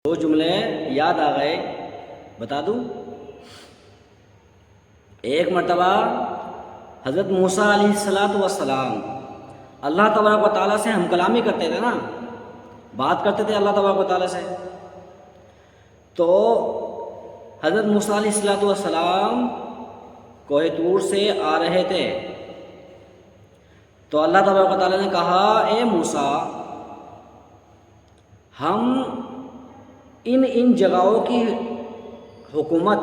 دو جملے یاد آ گئے، بتا دوں۔ ایک مرتبہ حضرت موسیٰ علیہ السلام اللہ تبارک و تعالیٰ سے ہم کلامی کرتے تھے نا، بات کرتے تھے اللہ تبارک و تعالیٰ سے۔ تو حضرت موسیٰ علیہ السلام کوہ طور سے آ رہے تھے، تو اللہ تبارک و تعالیٰ نے کہا، اے موسیٰ، ہم ان جگہوں کی حکومت،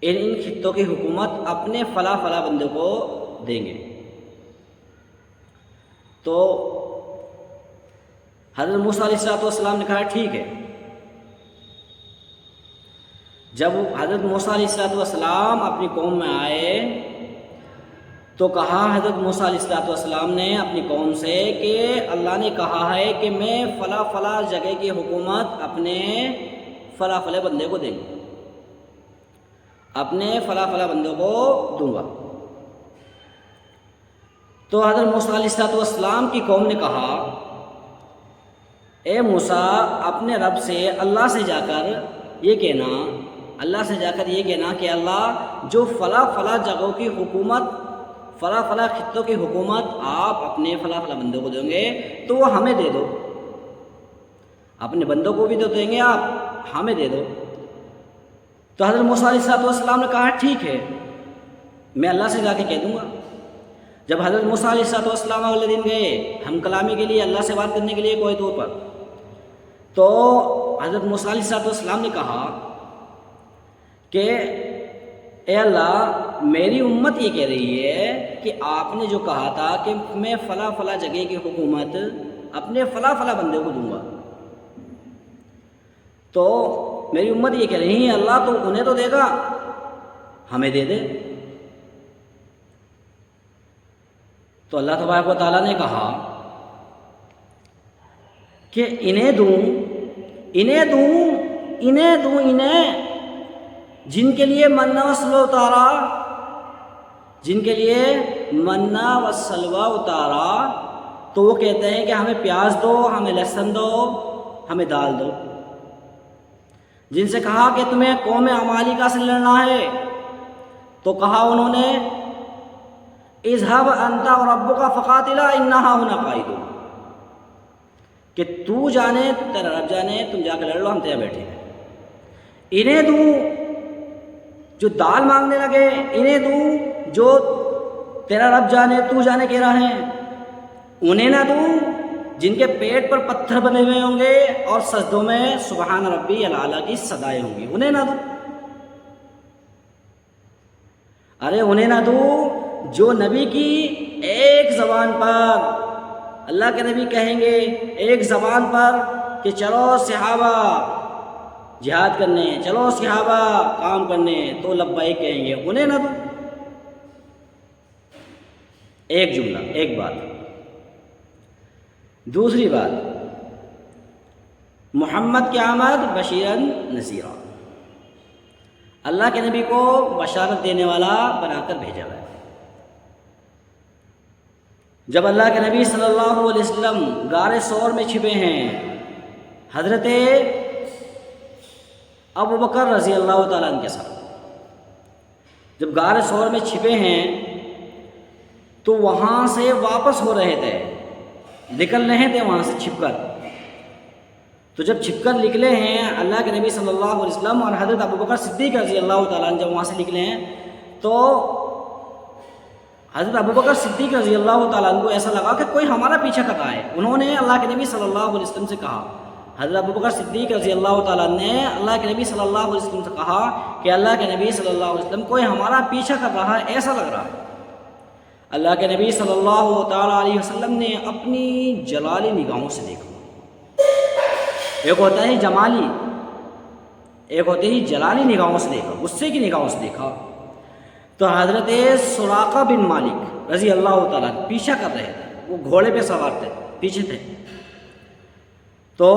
ان خطوں کی حکومت اپنے فلاں فلاں بندے کو دیں گے۔ تو حضرت موسیٰ علیہ السلام نے کہا ٹھیک ہے۔ جب حضرت موسیٰ علیہ السلام اپنی قوم میں آئے تو کہا حضرت موسیٰ علیہ السلام نے اپنی قوم سے کہ اللہ نے کہا ہے کہ میں فلاں فلاں جگہ کی حکومت اپنے فلاں فلاں بندے کو دیں گا، اپنے فلاں فلاں بندوں کو دوں گا۔ تو حضرت موسیٰ علیہ السلام کی قوم نے کہا، اے موسیٰ، اپنے رب سے اللہ سے جا کر یہ کہنا کہ اللہ، جو فلاں فلاں جگہوں کی حکومت، فلاں فلاں خطوں کی حکومت آپ اپنے فلاں فلاں بندوں کو دیں گے تو وہ ہمیں دے دو، اپنے بندوں کو بھی تو دیں گے، آپ ہمیں دے دو۔ تو حضرت موسیٰ علیہ السلام نے کہا ٹھیک ہے، میں اللہ سے جا کے کہہ دوں گا۔ جب حضرت موسیٰ علیہ السلام اگلے دن گئے ہم کلامی کے لیے، اللہ سے بات کرنے کے لیے کوہ طور پر، تو حضرت موسیٰ علیہ السلام نے کہا کہ اے اللہ، میری امت یہ کہہ رہی ہے کہ آپ نے جو کہا تھا کہ میں فلاں فلاں جگہ کی حکومت اپنے فلاں فلاں بندے کو دوں گا، تو میری امت یہ کہہ رہی ہے اللہ تو انہیں تو دے گا، ہمیں دے دے۔ تو اللہ تبارک و تعالیٰ نے کہا کہ انہیں دوں جن کے لیے منا و سلوہ اتارا، جن کے لیے منا و سلوہ اتارا، تو وہ کہتے ہیں کہ ہمیں پیاز دو، ہمیں لہسن دو، ہمیں دال دو۔ جن سے کہا کہ تمہیں قوم عمالیقہ سے لڑنا ہے، تو کہا انہوں نے اذهب انت وربک فقاتلا انا ہاہنا قاعدون، کہ تو جانے، تیرا رب جانے، تم جا کے لڑ لو، ہم تیرے بیٹھے ہیں۔ انہیں دوں جو دال مانگنے لگے، انہیں دوں جو تیرا رب جانے، تو جانے کہہ رہا ہے، انہیں نہ دوں جن کے پیٹ پر پتھر بنے ہوئے ہوں گے اور سجدوں میں سبحان ربی الاعلیٰ کی صدائیں ہوں گی، انہیں نہ دوں۔ ارے انہیں نہ دوں جو نبی کی ایک زبان پر، اللہ کے نبی کہیں گے ایک زبان پر کہ چلو صحابہ جہاد کرنے، چلو صحابہ کام کرنے، تو لبیک کہیں گے، انہیں نہ دوں۔ ایک جملہ، ایک بات۔ دوسری بات، محمد کی آمد بشیرن نذیرا، اللہ کے نبی کو بشارت دینے والا بنا کر بھیجا گیا۔ جب اللہ کے نبی صلی اللہ علیہ وسلم غار ثور میں چھپے ہیں، حضرت ابو بکر رضی اللہ تعالیٰ عنہ کے ساتھ جب غار ثور میں چھپے ہیں تو وہاں سے واپس ہو رہے تھے، نکل رہے تھے وہاں سے چھپ کر۔ تو جب چھپ کر نکلے ہیں اللہ کے نبی صلی اللہ علیہ وسلم اور حضرت ابو بکر صدیق رضی اللہ تعالیٰ عنہ جب وہاں سے نکلے ہیں، تو حضرت ابو بکر صدیق رضی اللہ تعالیٰ عنہ کو ایسا لگا کہ کوئی ہمارا پیچھا کر رہا ہے۔ انہوں نے اللہ کے نبی صلی اللہ علیہ وسلم سے کہا، حضرت ابو بکر صدیق رضی اللہ تعالیٰ عنہ نے اللہ کے نبی صلی اللہ علیہ وسلم سے کہا کہ اللہ کے نبی صلی اللہ علیہ وسلم کوئی ہمارا پیچھا کر رہا ہے، ایسا لگ رہا ہے۔ اللہ کے نبی صلی اللہ تعالیٰ علیہ وسلم نے اپنی جلالی نگاہوں سے دیکھا۔ ایک ہوتا ہے جمالی، ایک ہوتے ہی جلالی نگاہوں سے دیکھا، غصے کی نگاہوں سے دیکھا۔ تو حضرت سراقہ بن مالک رضی اللہ تعالیٰ پیچھا کر رہے تھے، وہ گھوڑے پہ سوار تھے، پیچھے تھے۔ تو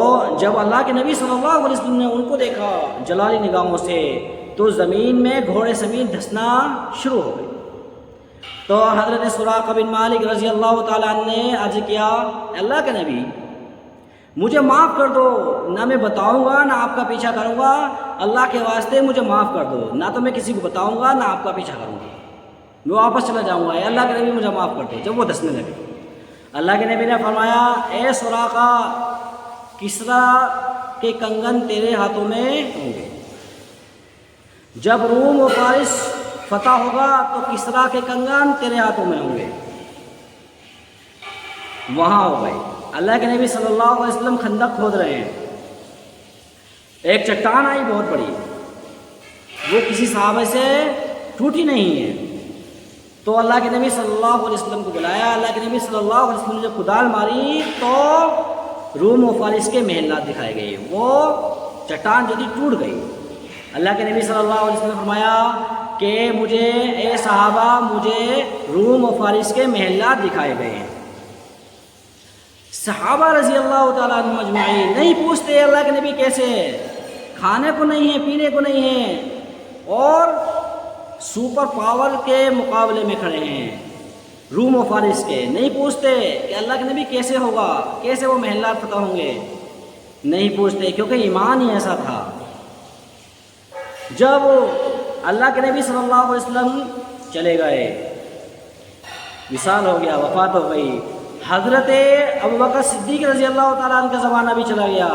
جب اللہ کے نبی صلی اللہ علیہ وسلم نے ان کو دیکھا جلالی نگاہوں سے، تو زمین میں گھوڑے سمیت دھسنا شروع ہو گئی۔ تو حضرت سراقہ بن مالک رضی اللہ تعالیٰ عنہ نے عرض کیا، اللہ کے نبی، مجھے معاف کر دو، نہ میں بتاؤں گا نہ آپ کا پیچھا کروں گا، اللہ کے واسطے مجھے معاف کر دو، نہ تو میں کسی کو بتاؤں گا نہ آپ کا پیچھا کروں گا، میں واپس چلا جاؤں گا، اے اللہ کے نبی مجھے معاف کر دو۔ جب وہ دسنے لگے، اللہ کے نبی نے فرمایا اے سراقہ، کسریٰ کے کنگن تیرے ہاتھوں میں ہوں گے، جب روم و فارس فتح ہوگا تو کسریٰ کے کنگن تیرے ہاتھوں میں ہوں گے۔ وہاں ہو گئے، اللہ کے نبی صلی اللہ علیہ وسلم خندق کھود رہے ہیں، ایک چٹان آئی بہت بڑی، وہ کسی صحابہ سے ٹوٹی نہیں ہے، تو اللہ کے نبی صلی اللہ علیہ وسلم کو بلایا، اللہ کے نبی صلی اللہ علیہ وسلم نے جب کدال ماری تو روم و فارس کے محلات دکھائے گئے، وہ چٹان جو تھی ٹوٹ گئی۔ اللہ کے نبی صلی اللہ علیہ وسلم نے فرمایا کہ مجھے اے صحابہ، مجھے روم و فارس کے محلات دکھائے گئے ہیں۔ صحابہ رضی اللہ تعالیٰ عنہ مجمعین نہیں پوچھتے اللہ کے نبی کیسے، کھانے کو نہیں ہے، پینے کو نہیں ہے، اور سپر پاور کے مقابلے میں کھڑے ہیں روم و فارس کے، نہیں پوچھتے کہ اللہ کے نبی کیسے ہوگا، کیسے وہ محلات فتح ہوں گے، نہیں پوچھتے، کیونکہ ایمان ہی ایسا تھا۔ جب اللہ کے نبی صلی اللہ علیہ وسلم چلے گئے، وصال ہو گیا، وفات ہو گئی، حضرت ابوبکر صدیق رضی اللہ تعالیٰ عنہ کا زمانہ بھی چلا گیا،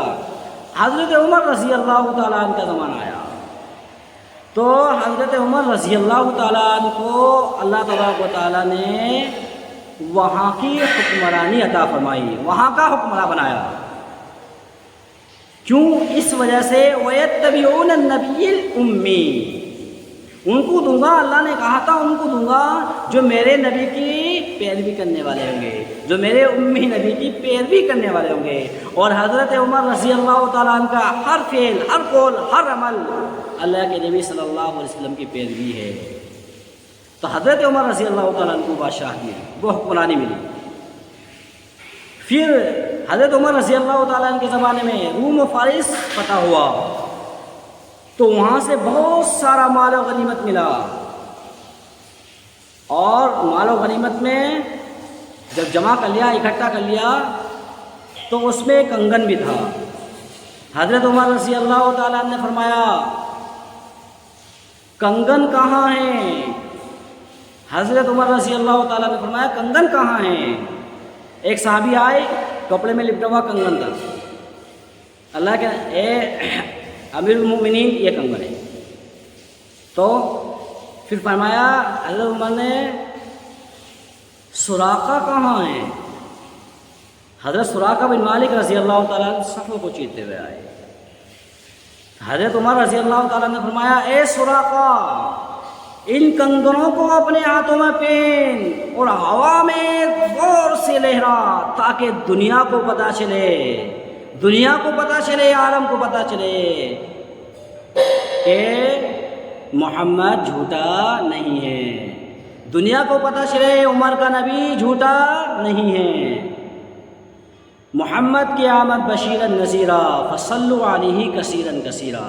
حضرت عمر رضی اللہ تعالیٰ عنہ کا زمانہ آیا، تو حضرت عمر رضی اللہ تعالیٰ عنہ کو اللہ تبارک و تعالیٰ نے وہاں کی حکمرانی عطا فرمائی، وہاں کا حکمراں بنایا۔ کیوں؟ اس وجہ سے وَيَتَّبِعُونَ النَّبِيَّ الْأُمِّيَّ، ان کو دوں گا، اللہ نے کہا تھا ان کو دوں گا جو میرے نبی کی پیروی کرنے والے ہوں گے، جو میرے امی نبی کی پیروی کرنے والے ہوں گے۔ اور حضرت عمر رضی اللہ تعالیٰ عنہ کا ہر فعل، ہر قول، ہر عمل اللہ کے نبی صلی اللہ علیہ وسلم کی پیروی ہے۔ تو حضرت عمر رضی اللہ تعالیٰ عنہ کو بادشاہی ملی، وہ حکمرانی ملی۔ پھر حضرت عمر رضی اللہ تعالیٰ عنہ کے زمانے میں روم و فارس فتح ہوا، تو وہاں سے بہت سارا مال و غنیمت ملا، اور مال و غنیمت میں جب جمع کر لیا، اکٹھا کر لیا، تو اس میں کنگن بھی تھا۔ حضرت عمر رضی اللہ تعالیٰ عنہ نے فرمایا کنگن کہاں ہیں؟ حضرت عمر رضی اللہ تعالیٰ نے فرمایا کنگن کہاں ہیں؟ ایک صحابی آئے، کپڑے میں لپٹا ہوا کنگن تھا، اللہ کے اے امیر المؤمنین یہ کنگن ہے۔ تو پھر فرمایا حضرت عمر نے سراقہ کہاں ہے؟ حضرت سراقہ بن مالک رضی اللہ تعالیٰ عنہ صفوں کو چیرتے ہوئے آئے، حضرت عمر رضی اللہ تعالیٰ نے فرمایا اے سراقہ، ان کنگنوں کو اپنے ہاتھوں میں پہن اور ہوا میں غور سے لہرا، تاکہ دنیا کو پتہ چلے، دنیا کو پتہ چلے، عالم کو پتہ چلے کہ محمد جھوٹا نہیں ہے، دنیا کو پتہ چلے عمر کا نبی جھوٹا نہیں ہے۔ محمد کی آمد بشیرا نذیرا فصلوا علیہ کثیرا کثیرا،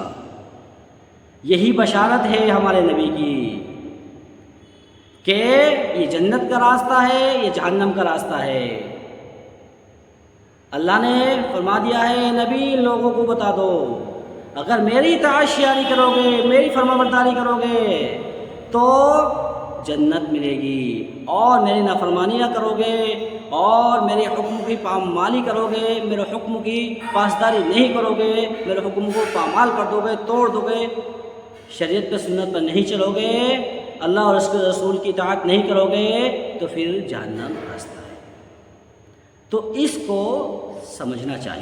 یہی بشارت ہے ہمارے نبی کی کہ یہ جنت کا راستہ ہے، یہ جہنم کا راستہ ہے۔ اللہ نے فرما دیا ہے نبی لوگوں کو بتا دو، اگر میری اطاعت کرو گے، میری فرما برداری کرو گے تو جنت ملے گی، اور میری نافرمانی نہ کرو گے اور میرے حکم کی پامالی کرو گے، میرے حکم کی پاسداری نہیں کرو گے، میرے حکم کو پامال کر دو گے، توڑ دو گے، شریعت پہ سنت پر نہیں چلو گے، اللہ اور اس کے رسول کی اطاعت نہیں کرو گے، تو پھر جہنم راستہ ہے۔ تو اس کو سمجھنا چاہیے۔